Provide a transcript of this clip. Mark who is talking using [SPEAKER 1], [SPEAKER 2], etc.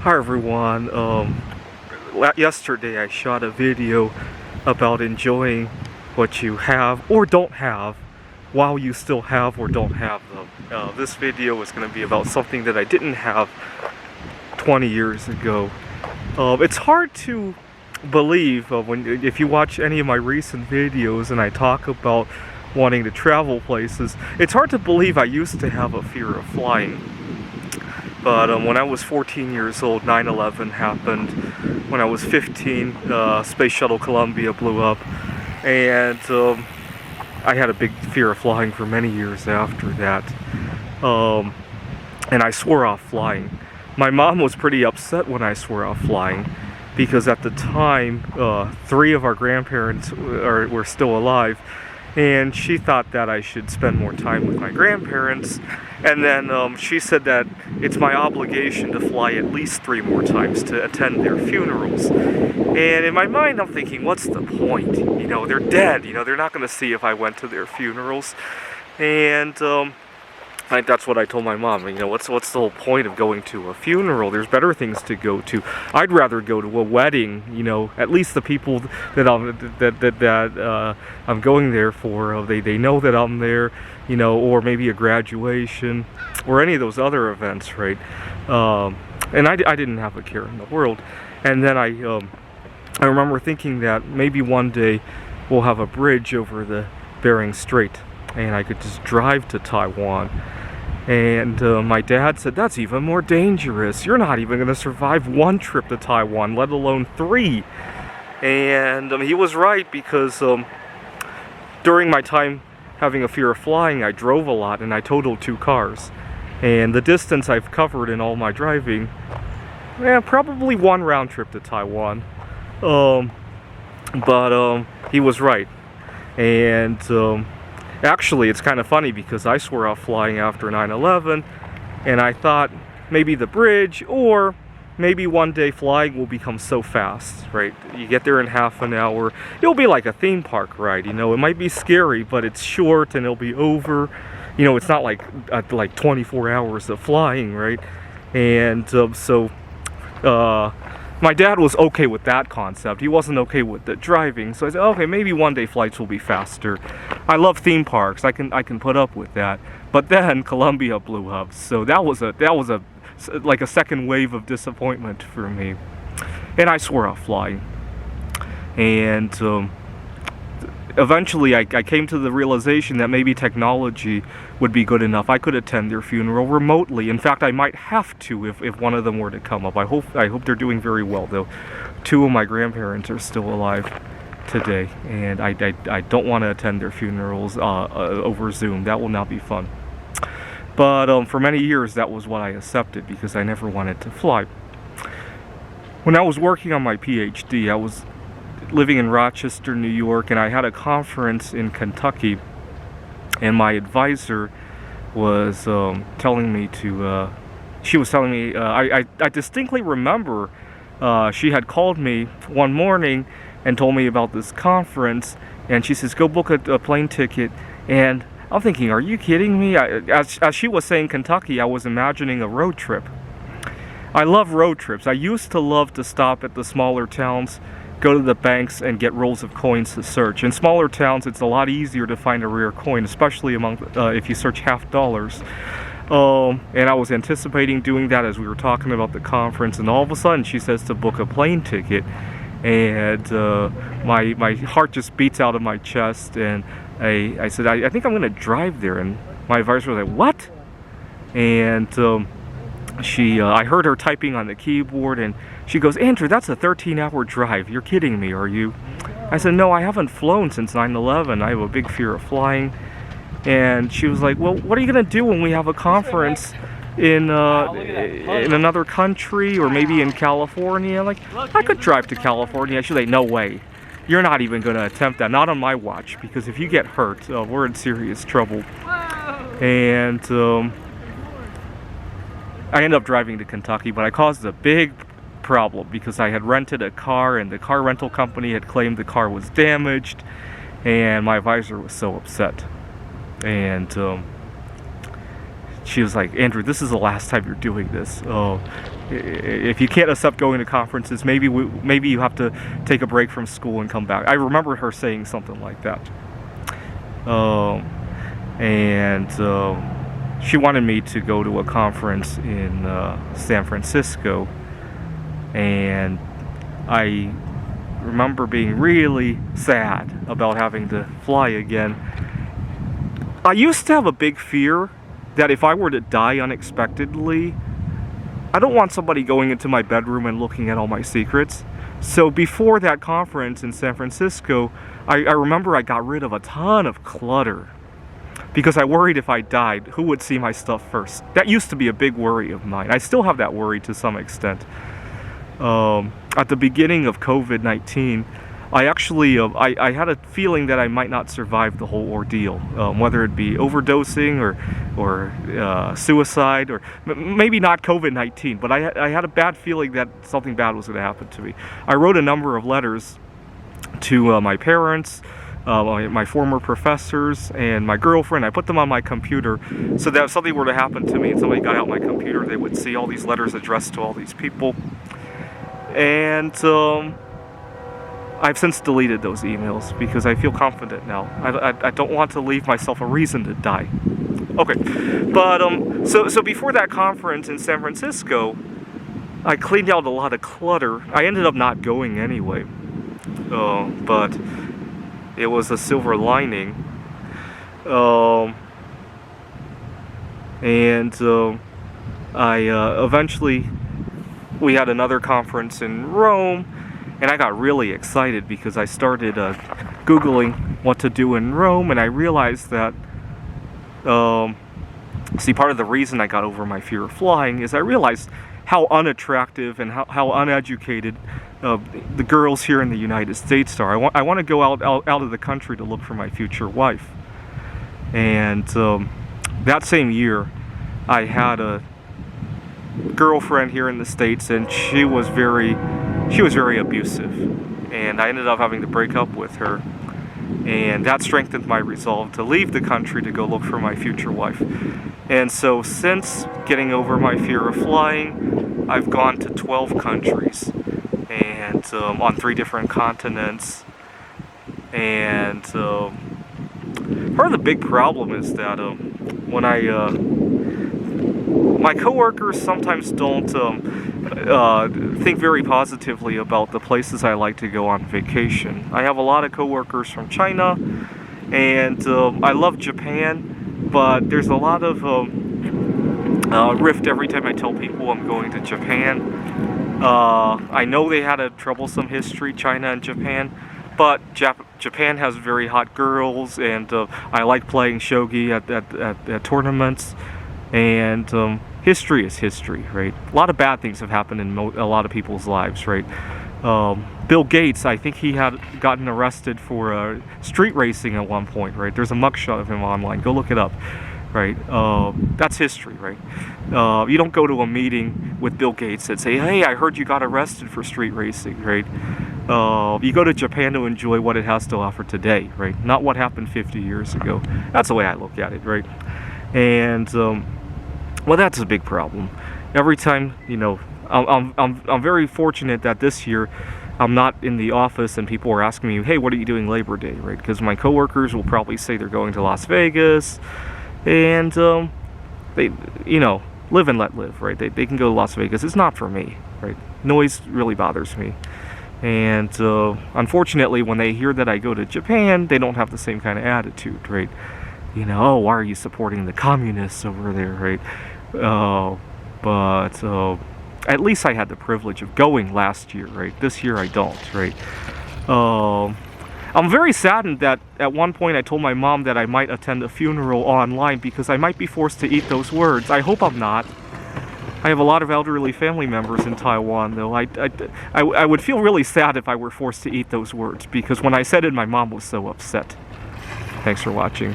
[SPEAKER 1] Hi everyone. Yesterday I shot a video about enjoying what you have or don't have while you still have or don't have them. This video is going to be about something that I didn't have 20 years ago. It's hard to believe if you watch any of my recent videos and I talk about wanting to travel places, it's hard to believe I used to have a fear of flying. But when I was 14 years old, 9/11 happened. When I was 15, Space Shuttle Columbia blew up, and I had a big fear of flying for many years after that. And I swore off flying. My mom was pretty upset when I swore off flying, because at the time, 3 of our grandparents were still alive, and she thought that I should spend more time with my grandparents. And then she said that it's my obligation to fly at least 3 more times to attend their funerals. And in my mind, I'm thinking, what's the point? You know, they're dead. You know, they're not going to see if I went to their funerals. And that's what I told my mom. You know, what's the whole point of going to a funeral? There's better things to go to. I'd rather go to a wedding. You know, at least the people that I'm going there for, they know that I'm there. You know, or maybe a graduation, or any of those other events, right? And I didn't have a care in the world. And then I remember thinking that maybe one day we'll have a bridge over the Bering Strait, and I could just drive to Taiwan. And my dad said, that's even more dangerous. You're not even going to survive 1 trip to Taiwan, let alone 3. And he was right, because during my time having a fear of flying, I drove a lot, and I totaled 2 cars. And the distance I've covered in all my driving, probably 1 round trip to Taiwan. But he was right. And actually, it's kind of funny, because I swore off flying after 9/11, and I thought maybe the bridge, or maybe one day flying will become so fast, right? You get there in half an hour. It'll be like a theme park ride, you know. It might be scary, but it's short and it'll be over. You know, it's not like 24 hours of flying, right? And my dad was okay with that concept. He wasn't okay with the driving. So I said, okay, maybe one day flights will be faster. I love theme parks. I can put up with that. But then Columbia blew up. So that was like a second wave of disappointment for me. And I swore off flying. And eventually I came to the realization that maybe technology would be good enough. I could attend their funeral remotely. In fact, I might have to if one of them were to come up. I hope they're doing very well, though. 2 of my grandparents are still alive today, and I don't want to attend their funerals over Zoom. That will not be fun. But for many years, that was what I accepted, because I never wanted to fly. When I was working on my PhD, I was living in Rochester, New York, and I had a conference in Kentucky, and my advisor was telling me I distinctly remember she had called me one morning and told me about this conference, and she says, go book a plane ticket. And I'm thinking, are you kidding me? As she was saying Kentucky, I was imagining a road trip. I love road trips. I used to love to stop at the smaller towns, go to the banks, and get rolls of coins to search. In smaller towns, it's a lot easier to find a rare coin, especially if you search half dollars. And I was anticipating doing that as we were talking about the conference, and all of a sudden she says to book a plane ticket, and my heart just beats out of my chest, and I said, I think I'm going to drive there. And my advisor was like, what? And I heard her typing on the keyboard, and she goes, Andrew, that's a 13-hour drive. You're kidding me, are you? I said, no, I haven't flown since 9/11. I have a big fear of flying. And she was like, well, what are you going to do when we have a conference in another country, or maybe in California? Like, I could drive to California. She's like, no way. You're not even going to attempt that. Not on my watch, because if you get hurt, we're in serious trouble. And I ended up driving to Kentucky, but I caused a big problem, because I had rented a car, and the car rental company had claimed the car was damaged, and my advisor was so upset. And she was like, Andrew, this is the last time you're doing this. If you can't accept going to conferences, maybe you have to take a break from school and come back. I remember her saying something like that. She wanted me to go to a conference in San Francisco, and I remember being really sad about having to fly again. I used to have a big fear that if I were to die unexpectedly, I don't want somebody going into my bedroom and looking at all my secrets. So before that conference in San Francisco, I remember I got rid of a ton of clutter because I worried if I died, who would see my stuff first? That used to be a big worry of mine. I still have that worry to some extent. At the beginning of COVID-19, I actually I had a feeling that I might not survive the whole ordeal, whether it be overdosing or suicide, or maybe not COVID-19, but I had a bad feeling that something bad was going to happen to me. I wrote a number of letters to my parents, my former professors, and my girlfriend. I put them on my computer so that if something were to happen to me and somebody got out my computer, they would see all these letters addressed to all these people. And I've since deleted those emails because I feel confident now. I don't want to leave myself a reason to die. Okay, but so before that conference in San Francisco, I cleaned out a lot of clutter. I ended up not going anyway, but it was a silver lining. Eventually we had another conference in Rome, and I got really excited because I started Googling what to do in Rome, and I realized that, part of the reason I got over my fear of flying is I realized how unattractive and how uneducated the girls here in the United States are. I want to go out of the country to look for my future wife. And that same year, I had a girlfriend here in the States, and she was very abusive, and I ended up having to break up with her, and that strengthened my resolve to leave the country to go look for my future wife. And so since getting over my fear of flying, I've gone to 12 countries, and on 3 different continents. And part of the big problem is that when my coworkers sometimes don't think very positively about the places I like to go on vacation. I have a lot of coworkers from China, and I love Japan, but there's a lot of rift every time I tell people I'm going to Japan. I know they had a troublesome history, China and Japan, but Japan has very hot girls, and I like playing shogi at tournaments, and history is history, right? A lot of bad things have happened in a lot of people's lives, right? Bill Gates, I think he had gotten arrested for street racing at one point, right? There's a mugshot of him online. Go look it up, right? That's history, right? You don't go to a meeting with Bill Gates and say, hey, I heard you got arrested for street racing, right? You go to Japan to enjoy what it has to offer today, right? Not what happened 50 years ago. That's the way I look at it, right? And well, that's a big problem. Every time, I'm very fortunate that this year I'm not in the office and people are asking me, hey, what are you doing Labor Day, right? Because my coworkers will probably say they're going to Las Vegas, and they, live and let live, right? They can go to Las Vegas. It's not for me, right? Noise really bothers me. And unfortunately, when they hear that I go to Japan, they don't have the same kind of attitude, right? Oh, why are you supporting the communists over there, right? But at least I had the privilege of going last year, right? This year I don't, right? I'm very saddened that at one point I told my mom that I might attend a funeral online because I might be forced to eat those words. I hope I'm not. I have a lot of elderly family members in Taiwan, though. I would feel really sad if I were forced to eat those words, because when I said it, my mom was so upset. Thanks for watching.